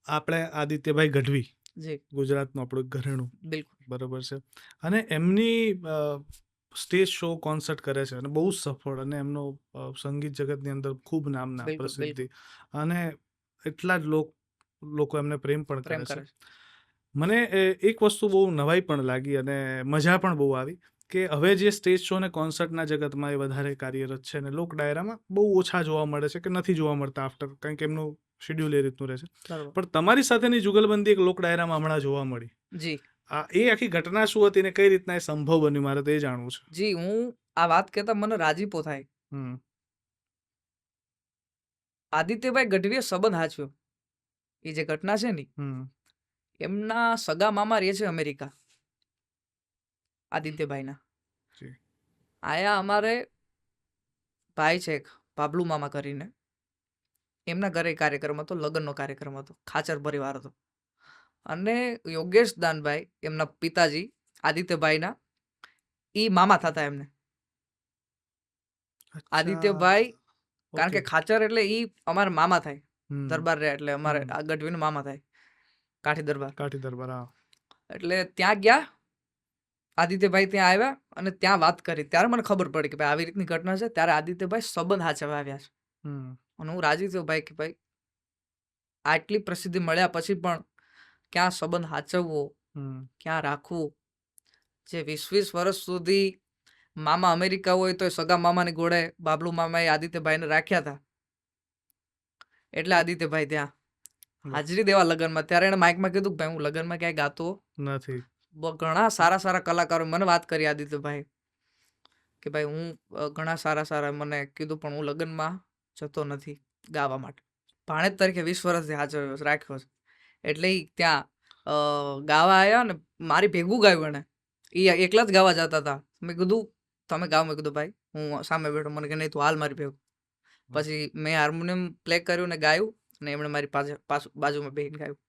આપણે આદિત્યભાઈ ગઢવી, જી ગુજરાતનું આપણું ઘરેણું, બિલકુલ. બરોબર છે. અને એમની સ્ટેજ શો કોન્સર્ટ કરે છે અને બહુ જ સફળ, અને એમનો સંગીત જગતની અંદર ખૂબ નામના બિલકુલ પ્રસિદ્ધિ, બિલકુલ અને એટલા જ લોકો એમને પ્રેમ પણ પ્રેમ કરે છે. કરે છે. મને એક વસ્તુ બહુ નવાઈ પણ લાગી અને મજા પણ બહુ આવી કે હવે જે સ્ટેજ શો અને કોન્સર્ટના જગતમાં એ વધારે કાર્યરત છે, અને લોક ડાયરામાં બહુ ઓછા જોવા મળે છે કે નથી જોવા મળતા આફ્ટર, કારણ કે એમનું શેડ્યુલ એ રીતનું રહે છે. બરોબર. પણ તમારી સાથેની જુગલબંધી એક લોક ડાયરામાં હમણાં જોવા મળી. જી એ આખી ઘટના શું હતી ને કઈ રીતના એ સંભવ બન્યું, મારે તો એ જાણવું છે. જી હું આ વાત કહેતા મને રાજીપો થાય. હમ. આદિત્યભાઈ ગઢવીએ સંબંધ હાચ્યો. એ જે ઘટના છે ને, હમ. એમના સગા મામા રહે છે અમેરિકા, આદિત્યભાઈના. જી. આયા અમારે ભાઈ છે એક બાબલુ મામા કરીને, એમના ઘરે કાર્યક્રમ હતો, લગ્નનો કાર્યક્રમ હતો, ખાચર પરિવાર હતો. અને યોગેશ દાનભાઈ એમના પિતાજી આદિત્યભાઈના ઈ મામા થતા એમને. આદિત્યભાઈ કારણ કે ખાચર એટલે ઈ અમારા મામા થાય, દરબાર રહે એટલે અમારે આ ગઢવીનો મામા થાય, કાઠી દરબાર. કાઠી દરબાર, હા. એટલે ત્યાં ગયા, આદિત્યભાઈ ત્યાં આવ્યા અને ત્યાં વાત કરી, ત્યારે મને ખબર પડી કે ભાઈ આવી રીતની ઘટના છે. ત્યારે આદિત્યભાઈ સંબંધ હાચવવા આવ્યા છે. અને હું રાજી થયો ભાઈ કે ભાઈ આટલી પ્રસિદ્ધિ મળ્યા પછી પણ ક્યાં સંબંધ હાચવવો, ક્યાં રાખવું. જે 20 વર્ષ સુધી મામા અમેરિકા હોય તો સગા મામાની ઘોડે બાબલુ મામાએ આદિત્યભાઈને રાખ્યા હતા. એટલે આદિત્યભાઈ ત્યાં હાજરી દેવા લગ્નમાં, ત્યારે એને માઇકમાં કીધું ભાઈ હું લગ્નમાં ક્યાંય ગાતો નથી. ઘણા સારા સારા કલાકારો મને વાત કરી આદિત્યભાઈ કે ભાઈ હું ઘણા સારા મને કીધું પણ હું લગ્નમાં જતો નથી ગાવા માટે. ભાણેજ તરીકે 20 વર્ષથી હાજર રાખ્યો છે. એટલે ત્યાં ગાવા આવ્યા ને મારી ભેગું ગાયું એને. એ એકલા જ ગાવા જતા હતા. મેં કીધું તમે ગાવ, મેં કીધું ભાઈ હું સામે બેઠો, મને કે નહીં તું હાલ મારી ભેગું. પછી મેં હાર્મોનિયમ પ્લે કર્યું ને ગાયું, અને એમણે મારી બાજુમાં બેહીને ગાયું.